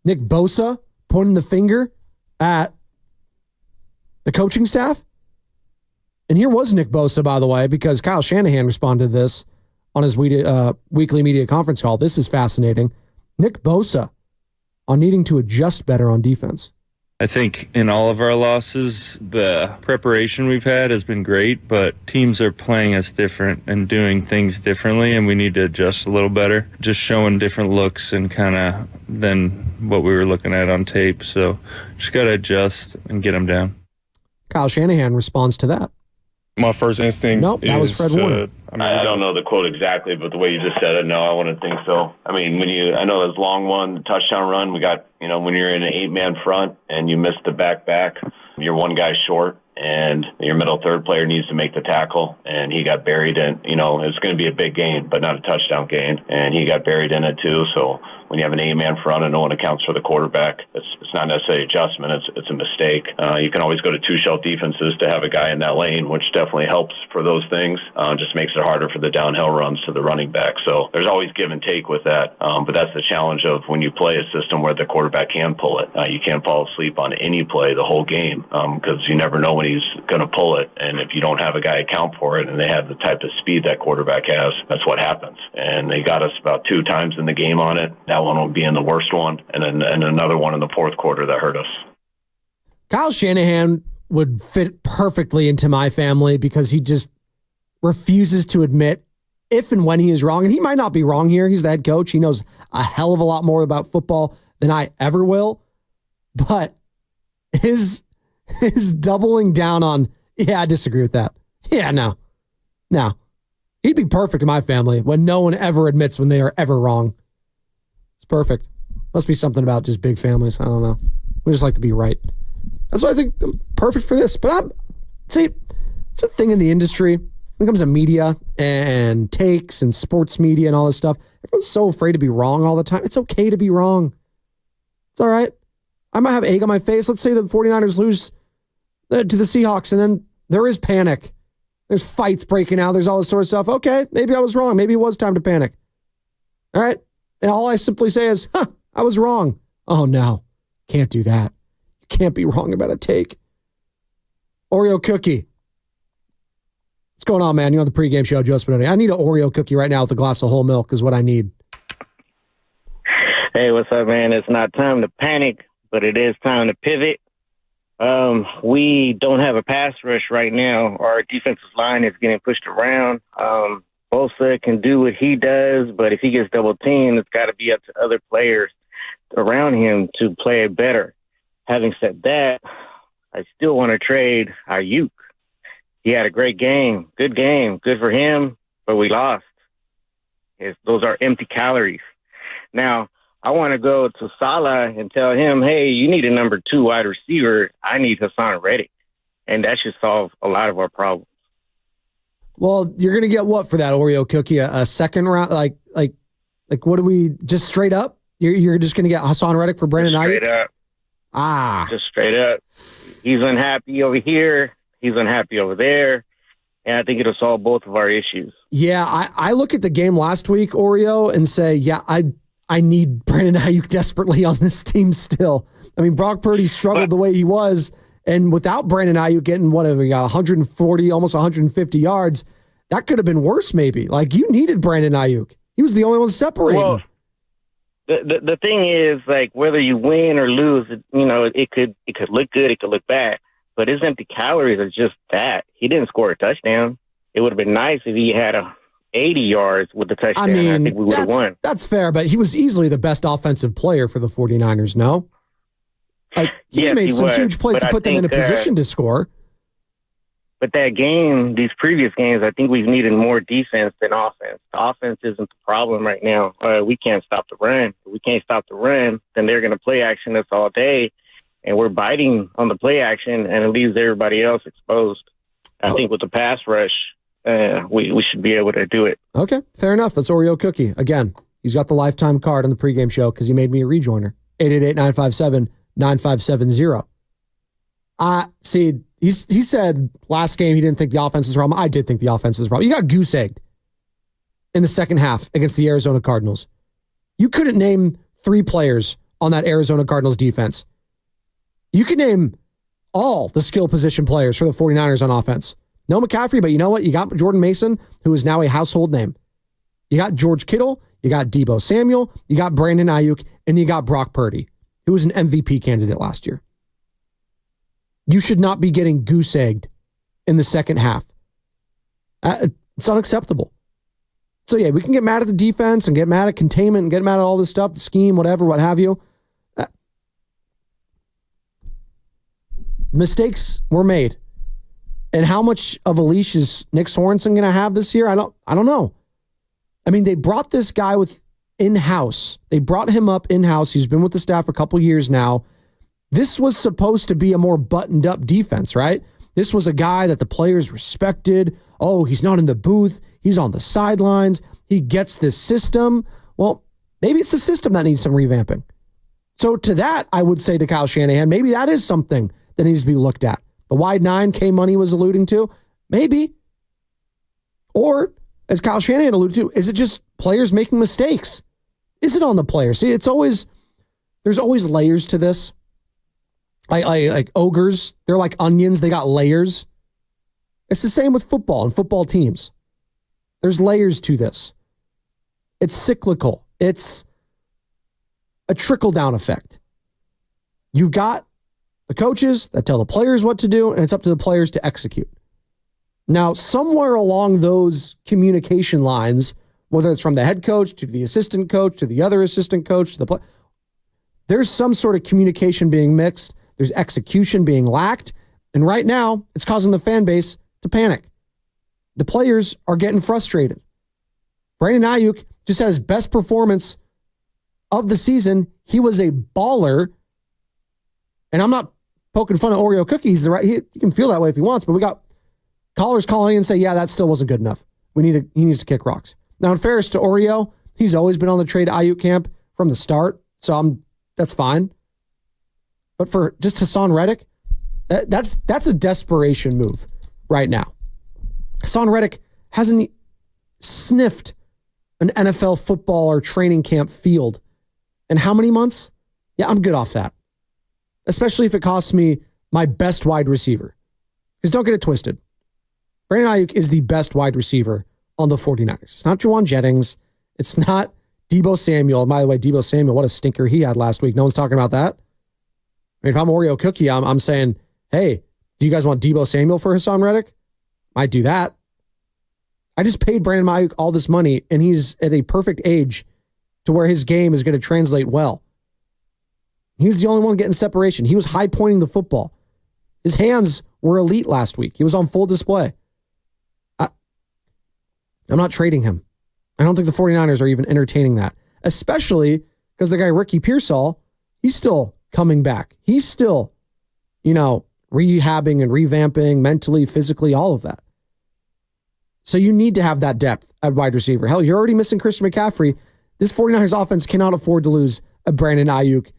Nick Bosa pointing the finger at the coaching staff. And here was Nick Bosa, by the way, because Kyle Shanahan responded to this on his weekly media conference call. This is fascinating. Nick Bosa on needing to adjust better on defense. I think in all of our losses, the preparation we've had has been great, but teams are playing us different and doing things differently, and we need to adjust a little better. Just showing different looks and kind of than what we were looking at on tape. So just got to adjust and get them down. Kyle Shanahan responds to that. My first instinct that was Fred Warner. I don't know the quote exactly, but the way you just said it, no, I wouldn't think so. I mean, I know this long one, touchdown run, we got, when you're in an 8-man front and you miss the back, you're one guy short and your middle third player needs to make the tackle and he got buried in, it's going to be a big gain, but not a touchdown gain. And he got buried in it too. So when you have an 8-man front and no one accounts for the quarterback, it's not necessarily adjustment. It's a mistake. You can always go to 2-shelf defenses to have a guy in that lane, which definitely helps for those things. Just makes it harder for the downhill runs to the running back. So there's always give and take with that. But that's the challenge of when you play a system where the quarterback can pull it. You can't fall asleep on any play the whole game because you never know when he's going to pull it. And if you don't have a guy account for it and they have the type of speed that quarterback has, that's what happens. And they got us about 2 times in the game on it. That one will be in the worst one, and another one in the fourth quarter that hurt us. Kyle Shanahan would fit perfectly into my family because he just refuses to admit if and when he is wrong. And he might not be wrong here. He's the head coach. He knows a hell of a lot more about football than I ever will. But his doubling down on, I disagree with that. Yeah, no. He'd be perfect in my family when no one ever admits when they are ever wrong. It's perfect. Must be something about just big families. I don't know. We just like to be right. That's why I think I'm perfect for this. But it's a thing in the industry when it comes to media and takes and sports media and all this stuff. Everyone's so afraid to be wrong all the time. It's okay to be wrong. It's all right. I might have egg on my face. Let's say the 49ers lose to the Seahawks, and then there is panic. There's fights breaking out. There's all this sort of stuff. Okay, maybe I was wrong. Maybe it was time to panic. All right? And all I simply say is, I was wrong. Oh, no. Can't do that. You can't be wrong about a take. Oreo cookie. What's going on, man? You're on the pregame show, Joe Spadoni. I need an Oreo cookie right now with a glass of whole milk is what I need. Hey, what's up, man? It's not time to panic, but it is time to pivot. We don't have a pass rush right now. Our defensive line is getting pushed around. Bosa can do what he does, but if he gets double teamed, it's got to be up to other players around him to play it better. Having said that, I still want to trade Ayuk. He had a great game. Good game. Good for him, but we lost. Those are empty calories. Now, I want to go to Salah and tell him, hey, you need a number 2 wide receiver. I need Hassan Reddick. And that should solve a lot of our problems. Well, you're going to get what for that Oreo cookie? A second round? Like what do we, just straight up? You're just going to get Hassan Reddick for Brandon Ayuk? Straight up. Just straight up. He's unhappy over here. He's unhappy over there. And I think it'll solve both of our issues. Yeah, I look at the game last week, Oreo, and say, yeah, I need Brandon Ayuk desperately on this team still. I mean, Brock Purdy struggled the way he was, and without Brandon Ayuk getting whatever, he got 140, almost 150 yards, that could have been worse maybe. Like, you needed Brandon Ayuk. He was the only one separating. Well, the thing is, like, whether you win or lose, it could look good, it could look bad. But his empty calories are just that. He didn't score a touchdown. It would have been nice if he had 80 yards with the touchdown. I think we would have won. That's fair, but he was easily the best offensive player for the 49ers, no? Like, he made some huge plays to put them in a position to score. But that game, these previous games, I think we've needed more defense than offense. The offense isn't the problem right now. We can't stop the run. If we can't stop the run, then they're going to play action us all day. And we're biting on the play action, and it leaves everybody else exposed. I think with the pass rush, we should be able to do it. Okay, fair enough. That's Oreo Cookie. Again, he's got the lifetime card on the pregame show because he made me a rejoiner. 888-957-9570. See, he said last game he didn't think the offense was a problem. I did think the offense was a problem. You got goose-egged in the second half against the Arizona Cardinals. You couldn't name 3 players on that Arizona Cardinals defense. You can name all the skill position players for the 49ers on offense. No McCaffrey, but you know what? You got Jordan Mason, who is now a household name. You got George Kittle, you got Deebo Samuel, you got Brandon Ayuk, and you got Brock Purdy, who was an MVP candidate last year. You should not be getting goose-egged in the second half. It's unacceptable. So yeah, we can get mad at the defense and get mad at containment and get mad at all this stuff, the scheme, whatever, what have you. Mistakes were made. And how much of a leash is Nick Sorensen going to have this year? I don't know. I mean, they brought this guy in-house. They brought him up in-house. He's been with the staff for a couple years now. This was supposed to be a more buttoned-up defense, right? This was a guy that the players respected. Oh, he's not in the booth. He's on the sidelines. He gets this system. Well, maybe it's the system that needs some revamping. So to that, I would say to Kyle Shanahan, maybe that is something that needs to be looked at. The wide 9K money was alluding to, maybe. Or, as Kyle Shanahan alluded to, is it just players making mistakes? Is it on the players? See, there's always layers to this. Like ogres, they're like onions, they got layers. It's the same with football and football teams. There's layers to this. It's cyclical. It's a trickle-down effect. You've got the coaches that tell the players what to do, and it's up to the players to execute. Now, somewhere along those communication lines, whether it's from the head coach to the assistant coach to the other assistant coach, there's some sort of communication being mixed. There's execution being lacked. And right now, it's causing the fan base to panic. The players are getting frustrated. Brandon Ayuk just had his best performance of the season. He was a baller. And I'm not poking fun at Oreo cookies. He can feel that way if he wants, but we got callers calling in and say, yeah, that still wasn't good enough. He needs to kick rocks. Now, in fairness to Oreo, he's always been on the trade Ayuk camp from the start, so that's fine. But for just Hassan Reddick, that's a desperation move right now. Hassan Reddick hasn't sniffed an NFL football or training camp field in how many months? Yeah, I'm good off that. Especially if it costs me my best wide receiver. Because don't get it twisted. Brandon Ayuk is the best wide receiver on the 49ers. It's not Juwan Jennings. It's not Deebo Samuel. And by the way, Deebo Samuel, what a stinker he had last week. No one's talking about that. I mean, if I'm Oreo Cookie, I'm saying, hey, do you guys want Deebo Samuel for Hassan Reddick? Might do that. I just paid Brandon Ayuk all this money, and he's at a perfect age to where his game is going to translate well. He's the only one getting separation. He was high-pointing the football. His hands were elite last week. He was on full display. I'm not trading him. I don't think the 49ers are even entertaining that, especially because the guy Ricky Pearsall, he's still coming back. He's still, rehabbing and revamping mentally, physically, all of that. So you need to have that depth at wide receiver. Hell, you're already missing Christian McCaffrey. This 49ers offense cannot afford to lose a Brandon Ayuk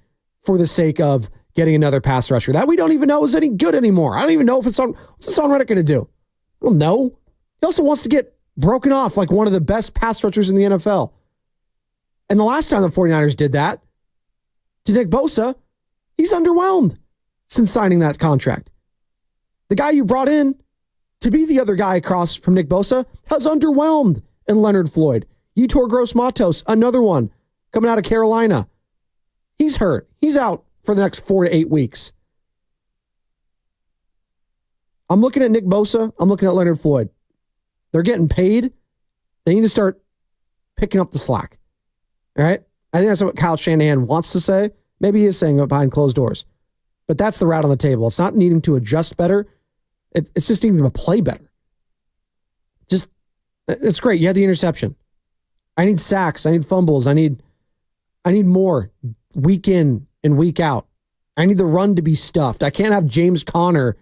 for the sake of getting another pass rusher that we don't even know is any good anymore. I don't even know if what's Hassan Reddick going to do? I don't know. He also wants to get broken off like one of the best pass rushers in the NFL. And the last time the 49ers did that to Nick Bosa, he's underwhelmed since signing that contract. The guy you brought in to be the other guy across from Nick Bosa has underwhelmed in Leonard Floyd. Yetur Gross-Matos, another one coming out of Carolina. He's hurt. He's out for the next 4 to 8 weeks. I'm looking at Nick Bosa. I'm looking at Leonard Floyd. They're getting paid. They need to start picking up the slack. All right? I think that's what Kyle Shanahan wants to say. Maybe he is saying it behind closed doors. But that's the route on the table. It's not needing to adjust better. It's just needing to play better. It's great. You had the interception. I need sacks. I need fumbles. I need more week in and week out. I need the run to be stuffed. I can't have James Conner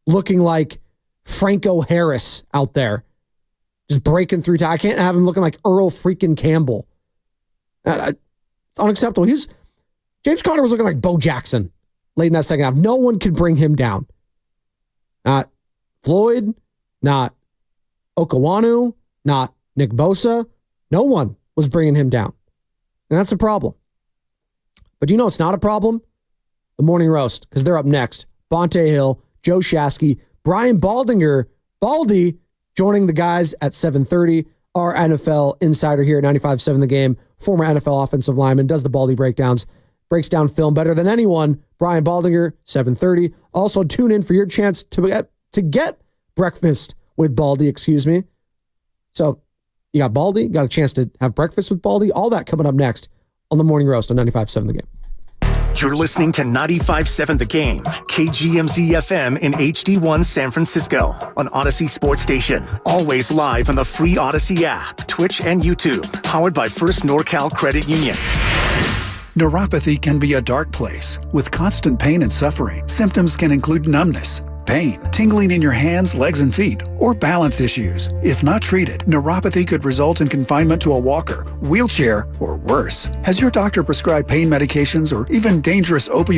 looking like Franco Harris out there, just breaking through. I can't have him looking like Earl freaking Campbell. It's unacceptable. James Conner was looking like Bo Jackson late in that second half. No one could bring him down. Not Floyd, not Okawanu, not Nick Bosa. No one was bringing him down. And that's a problem. But it's not a problem? The Morning Roast, because they're up next. Bonte Hill, Joe Shasky, Brian Baldinger, Baldy, joining the guys at 7:30. Our NFL insider here at 95.7 The Game, former NFL offensive lineman, does the Baldy breakdowns, breaks down film better than anyone. Brian Baldinger, 7:30. Also tune in for your chance to get breakfast with Baldy, So you got Baldy, got a chance to have breakfast with Baldy. All that coming up next on the Morning Roast on 95.7 The Game. You're listening to 95.7 The Game, KGMZ FM in HD1 San Francisco, on Odyssey Sports Station. Always live on the free Odyssey app, Twitch, and YouTube. Powered by First NorCal Credit Union. Neuropathy can be a dark place with constant pain and suffering. Symptoms can include numbness, pain, tingling in your hands, legs, and feet, or balance issues. If not treated, neuropathy could result in confinement to a walker, wheelchair, or worse. Has your doctor prescribed pain medications or even dangerous opioid